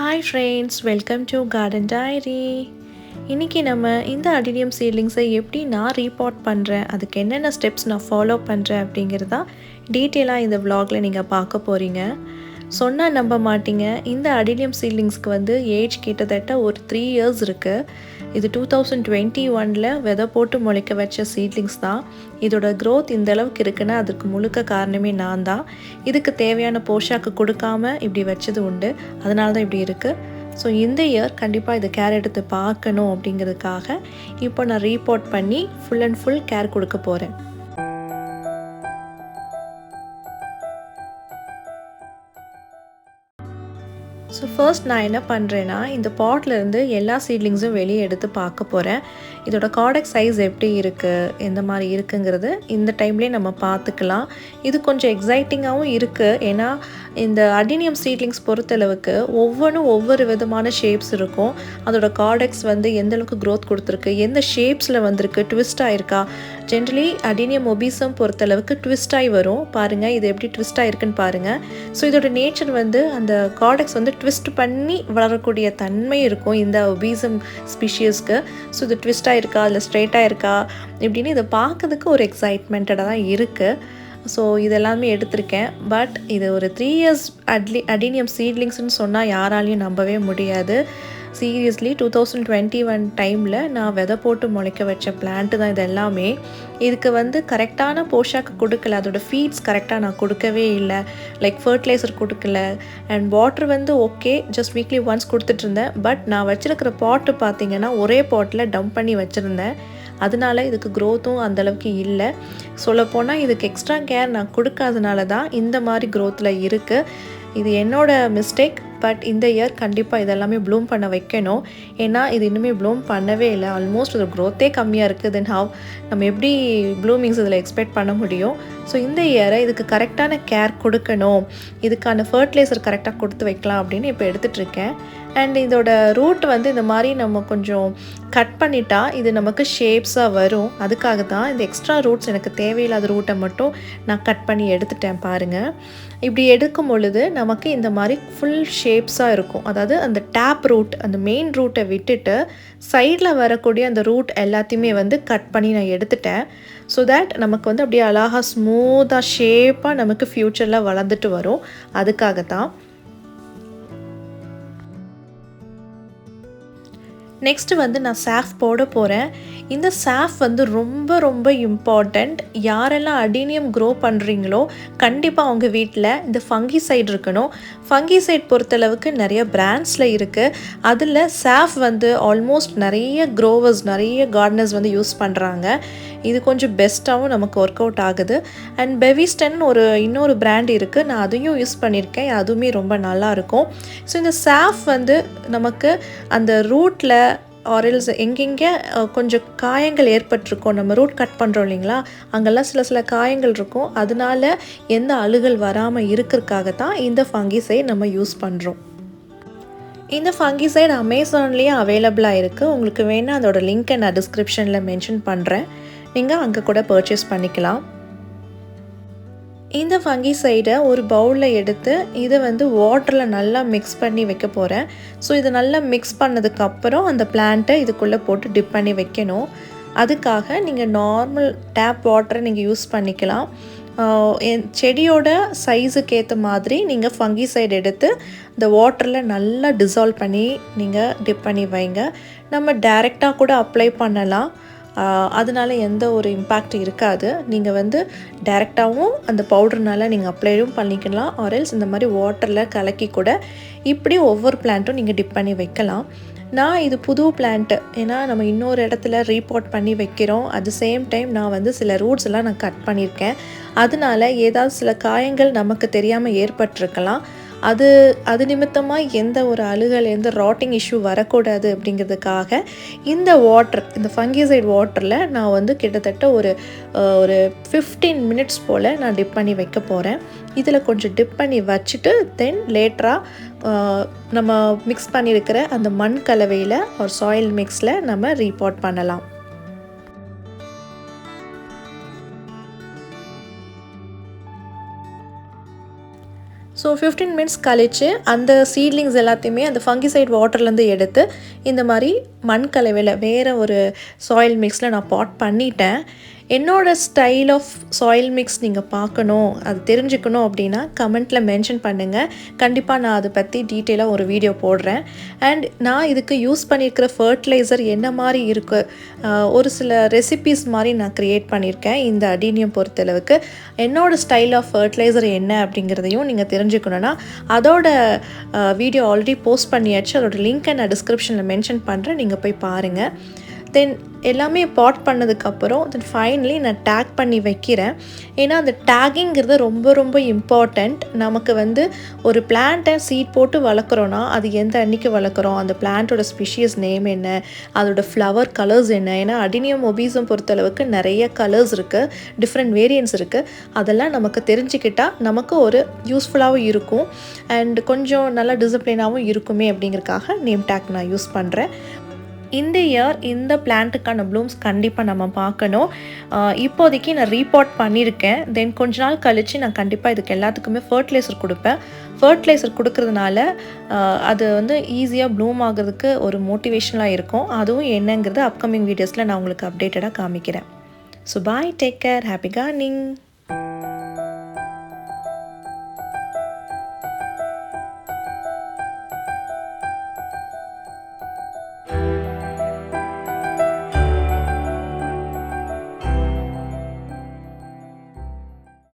Hi friends, welcome to Garden Diary. இன்றைக்கி நம்ம இந்த அடினியம் சீட்லிங்ஸை எப்படி நான் ரீபாட் பண்ணுறேன், அதுக்கு என்னென்ன ஸ்டெப்ஸ் நான் ஃபாலோ பண்ணுறேன் அப்படிங்கிறதா டீட்டெயிலாக இந்த விலாகில் நீங்கள் பார்க்க போகிறீங்க. சொன்னால் நம்ப மாட்டீங்க, இந்த அடினியம் சீட்லிங்ஸ்க்கு ஏஜ் கிட்டத்தட்ட ஒரு 3 இயர்ஸ் இருக்குது. இது 2021 விதை போட்டு முளைக்க வச்ச சீட்லிங்ஸ் தான். இதோட க்ரோத் இந்த அளவுக்கு இருக்குன்னா அதுக்கு முழுக்க காரணமே நான் தான். இதுக்கு தேவையான போஷாக்கு கொடுக்காம இப்படி வச்சது உண்டு, அதனால தான் இப்படி இருக்குது. ஸோ இந்த இயர் கண்டிப்பாக இது கேர் எடுத்து பார்க்கணும் அப்படிங்கிறதுக்காக இப்போ நான் ரீபோர்ட் பண்ணி ஃபுல் அண்ட் ஃபுல் கேர் கொடுக்க போகிறேன். ஸோ ஃபர்ஸ்ட் நான் என்ன பண்ணுறேன்னா, இந்த பாட்லேருந்து எல்லா சீட்லிங்ஸும் வெளியே எடுத்து பார்க்க போகிறேன். இதோட கார்டெக்ஸ் சைஸ் எப்படி இருக்குது, எந்த மாதிரி இருக்குங்கிறது இந்த டைம்லேயே நம்ம பார்த்துக்கலாம். இது கொஞ்சம் எக்ஸைட்டிங்காகவும் இருக்குது. ஏன்னா இந்த அடினியம் சீட்லிங்ஸ் பொறுத்தளவுக்கு ஒவ்வொன்றும் ஒவ்வொரு விதமான ஷேப்ஸ் இருக்கும். அதோட கார்டெக்ஸ் எந்த அளவுக்கு க்ரோத் கொடுத்துருக்கு, எந்த ஷேப்ஸில் வந்திருக்கு, ட்விஸ்ட் ஆகிருக்கா. ஜென்ரலி அடினியம் ஒபிசம் பொறுத்தளவுக்கு ட்விஸ்ட் ஆகி வரும். பாருங்கள் இது எப்படி ட்விஸ்ட் ஆகிருக்குன்னு பாருங்கள். ஸோ இதோட நேச்சர் அந்த கார்டெக்ஸ் ட்விஸ்ட் பண்ணி வளரக்கூடிய தன்மை இருக்கும் இந்த ஒபிசம் ஸ்பீஷியஸ்க்கு. ஸோ இது ட்விஸ்டாக இருக்கா இல்லை ஸ்ட்ரெயிட்டாக இருக்கா இப்படின்னு இதை பார்க்கறதுக்கு ஒரு எக்ஸைட்மெண்ட்டாக தான் இருக்குது. ஸோ இதெல்லாமே எடுத்திருக்கேன். பட் இது ஒரு 3 இயர்ஸ் அடினியம் சீட்லிங்ஸ்னு சொன்னால் யாராலையும் நம்பவே முடியாது. சீரியஸ்லி 2021 டைமில் நான் விதை போட்டு முளைக்க வச்ச பிளான்ட்டு தான் இது எல்லாமே. இதுக்கு கரெக்டான போஷாக்கு கொடுக்கல, அதோட ஃபீட்ஸ் கரெக்டாக நான் கொடுக்கவே இல்லை. லைக் ஃபர்டிலைசர் கொடுக்கல and water okay just weekly once கொடுத்துட்ருந்தேன். பட் நான் வச்சுருக்கிற பாட்டு பார்த்திங்கன்னா ஒரே பாட்டில் டம்ப் பண்ணி வச்சுருந்தேன். அதனால இதுக்கு க்ரோத்தும் அந்தளவுக்கு இல்லை. சொல்லப்போனால் இதுக்கு எக்ஸ்ட்ரா கேர் நான் கொடுக்காதனால தான் இந்த மாதிரி க்ரோத்தில் இருக்குது. இது என்னோட மிஸ்டேக். பட் இந்த இயர் கண்டிப்பாக இதெல்லாமே ப்ளூம் பண்ண வைக்கணும். ஏன்னா இது இன்னுமே ப்ளூம் பண்ணவே இல்லை. ஆல்மோஸ்ட் ஒரு க்ரோத்தே கம்மியாக இருக்குது. தென் ஹவ் நம்ம எப்படி ப்ளூமிங்ஸ் இதில் எக்ஸ்பெக்ட் பண்ண முடியும்? ஸோ இந்த இயரை இதுக்கு கரெக்டான கேர் கொடுக்கணும், இதுக்கான ஃபர்டிலைசர் கரெக்டாக கொடுத்து வைக்கலாம் அப்படின்னு இப்போ எடுத்துகிட்ருக்கேன். அண்ட் இதோட ரூட் இந்த மாதிரி நம்ம கொஞ்சம் கட் பண்ணிட்டா இது நமக்கு ஷேப்ஸாக வரும். அதுக்காக தான் இந்த எக்ஸ்ட்ரா ரூட்ஸ் எனக்கு தேவையில்லாத ரூட்டை மட்டும் நான் கட் பண்ணி எடுத்துட்டேன். பாருங்கள், இப்படி எடுக்கும் பொழுது நமக்கு இந்த மாதிரி ஃபுல் ஷேப்ஸாக இருக்கும். அதாவது அந்த டேப் ரூட், அந்த மெயின் ரூட்டை விட்டுட்டு சைடில் வரக்கூடிய அந்த ரூட் எல்லாத்தையுமே கட் பண்ணி நான் எடுத்துட்டேன். ஸோ தேட் நமக்கு அப்படியே அழகாக ஸ்மூத்தாக ஷேப்பாக நமக்கு ஃப்யூச்சரில் வளர்ந்துட்டு வரும். அதுக்காக தான். நெக்ஸ்ட்டு நான் சாஃப் போட போகிறேன். இந்த சாஃப் ரொம்ப ரொம்ப இம்பார்ட்டண்ட். யாரெல்லாம் அடினியம் க்ரோ பண்ணுறீங்களோ கண்டிப்பாக அவங்க வீட்டில் இந்த ஃபங்கிசைட் இருக்கணும். ஃபங்கிசைட் பொறுத்தளவுக்கு நிறைய பிராண்ட்ஸில் இருக்குது. அதில் சாஃப் ஆல்மோஸ்ட் நிறைய க்ரோவர்ஸ், நிறைய கார்டனர்ஸ் யூஸ் பண்ணுறாங்க. இது கொஞ்சம் பெஸ்ட்டாகவும் நமக்கு ஒர்க் அவுட் ஆகுது. அண்ட் பெவிஸ்டன் இன்னொரு பிராண்ட் இருக்குது, நான் அதையும் யூஸ் பண்ணியிருக்கேன். அதுவுமே ரொம்ப நல்லாயிருக்கும். ஸோ இந்த சாஃப் நமக்கு அந்த ரூட்டில் ஆரல்ஸ் எங்கெங்கே கொஞ்சம் காயங்கள் ஏற்பட்டிருக்கோம், நம்ம ரூட் கட் பண்ணுறோம் இல்லைங்களா, அங்கெல்லாம் சில காயங்கள் இருக்கும். அதனால எந்த அழுகல் வராமல் இருக்கிறதுக்காக தான் இந்த ஃபங்கிசைட் நம்ம யூஸ் பண்ணுறோம். இந்த ஃபங்கிசைட் அமேசான்லேயே அவைலபிளாக இருக்குது. உங்களுக்கு வேணால் அதோட லிங்க்கை நான் டிஸ்கிரிப்ஷனில் மென்ஷன் பண்ணுறேன், நீங்கள் அங்கே கூட பர்ச்சேஸ் பண்ணிக்கலாம். இந்த ஃபங்கிசைடை ஒரு பவுலில் எடுத்து இதை வாட்டரில் நல்லா மிக்ஸ் பண்ணி வைக்க போகிறேன். ஸோ இதை நல்லா மிக்ஸ் பண்ணதுக்கப்புறம் அந்த பிளான்ட்டை இதுக்குள்ளே போட்டு டிப் பண்ணி வைக்கணும். அதுக்காக நீங்கள் நார்மல் டேப் வாட்டரை நீங்கள் யூஸ் பண்ணிக்கலாம். செடியோட சைஸுக்கு ஏற்ற மாதிரி நீங்கள் ஃபங்கிசைடு எடுத்து இந்த வாட்டரில் நல்லா டிசால்வ் பண்ணி நீங்கள் டிப் பண்ணி வைங்க. நம்ம டைரெக்டாக கூட அப்ளை பண்ணலாம், அதனால எந்த ஒரு இம்பேக்ட் இருக்காது. நீங்கள் டைரெக்டாகவும் அந்த பவுடர்னால நீங்கள் அப்ளையும் பண்ணிக்கலாம். ஆரல்ஸ் இந்த மாதிரி வாட்டரில் கலக்கி கூட இப்படி ஒவ்வொரு பிளான்ட்டும் நீங்கள் டிப் பண்ணி வைக்கலாம். நான் இது புது பிளான்ட்டு, ஏன்னா நம்ம இன்னொரு இடத்துல ரீபாட் பண்ணி வைக்கிறோம். அட் த சேம் டைம் நான் சில ரூட்ஸ் எல்லாம் நான் கட் பண்ணியிருக்கேன். அதனால ஏதாவது சில காயங்கள் நமக்கு தெரியாமல் ஏற்பட்டிருக்கலாம். அது நிமித்தமாக எந்த ஒரு அழுகல், எந்த ராட்டிங் இஷ்யூ வரக்கூடாது அப்படிங்கிறதுக்காக இந்த ஃபங்கிசைட் வாட்டரில் நான் கிட்டத்தட்ட ஒரு 15 மினிட்ஸ் போல் நான் டிப் பண்ணி வைக்க போகிறேன். இதில் கொஞ்சம் டிப் பண்ணி வச்சுட்டு தென் லேட்டராக நம்ம மிக்ஸ் பண்ணியிருக்கிற அந்த மண் கலவையில் ஒரு சாயில் மிக்ஸில் நம்ம ரீபாட் பண்ணலாம். ஸோ 15 மினிட்ஸ் கழித்து அந்த சீட்லிங்ஸ் எல்லாத்தையுமே அந்த ஃபங்கிசைட் வாட்டர்லேருந்து எடுத்து இந்த மாதிரி மண் கலவையில் வேறு ஒரு சாயில் மிக்ஸில் நான் பாட் பண்ணிட்டேன். என்னோடய ஸ்டைல் ஆஃப் சாயில் மிக்ஸ் நீங்கள் பார்க்கணும், அது தெரிஞ்சுக்கணும் அப்படின்னா கமெண்ட்டில் மென்ஷன் பண்ணுங்கள். கண்டிப்பாக நான் அதை பற்றி டீட்டெயிலாக ஒரு வீடியோ போடுறேன். அண்ட் நான் இதுக்கு யூஸ் பண்ணியிருக்கிற ஃபர்டிலைசர் என்ன மாதிரி இருக்குது, ஒரு சில ரெசிபீஸ் மாதிரி நான் க்ரியேட் பண்ணியிருக்கேன் இந்த அடீனியம் பொறுத்தளவுக்கு. என்னோடய ஸ்டைல் ஆஃப் ஃபர்டிலைசர் என்ன அப்படிங்கிறதையும் நீங்கள் தெரிஞ்சுக்கணுன்னா அதோட வீடியோ ஆல்ரெடி போஸ்ட் பண்ணியாச்சு. அதோட லிங்க்கை நான் டிஸ்கிரிப்ஷனில் மென்ஷன் பண்ணுறேன், நீங்கள் போய் பாருங்கள். தென் எல்லாமே பாட் பண்ணதுக்கப்புறம் தென் ஃபைனலி நான் டேக் பண்ணி வைக்கிறேன். ஏன்னா அந்த டேகிங்கிறது ரொம்ப ரொம்ப இம்பார்ட்டண்ட். நமக்கு வந்து ஒரு பிளான்ட்டை சீட் போட்டு வளர்க்குறோன்னா அது எந்த அன்னைக்கு வளர்க்குறோம், அந்த பிளான்ட்டோட ஸ்பீஷியஸ் நேம் என்ன, அதோட ஃப்ளவர் கலர்ஸ் என்ன. ஏன்னா அடினியம் ஒபீசம் பொறுத்தளவுக்கு நிறைய கலர்ஸ் இருக்குது, டிஃப்ரெண்ட் வேரியன்ட்ஸ் இருக்குது. அதெல்லாம் நமக்கு தெரிஞ்சுக்கிட்டால் நமக்கு ஒரு யூஸ்ஃபுல்லாகவும் இருக்கும் அண்ட் கொஞ்சம் நல்லா டிசிப்ளினாகவும் இருக்குமே அப்படிங்கிறதுக்காக நேம் டேக் நான் யூஸ் பண்ணுறேன். இந்த இயர் இந்த பிளான்ட்டுக்கான ப்ளூம்ஸ் கண்டிப்பாக நம்ம பார்க்கணும். இப்போதைக்கு நான் ரீபாட் பண்ணியிருக்கேன். தென் கொஞ்ச நாள் கழித்து நான் கண்டிப்பாக இதுக்கு எல்லாத்துக்குமே ஃபர்டிலைசர் கொடுப்பேன். ஃபர்டிலைசர் கொடுக்கறதுனால அது வந்து ஈஸியாக ப்ளூம் ஆகிறதுக்கு ஒரு மோட்டிவேஷனாக இருக்கும். அதுவும் என்னங்கிறது அப்கமிங் வீடியோஸில் நான் உங்களுக்கு அப்டேட்டடாக காமிக்கிறேன். So bye, take care, happy gardening.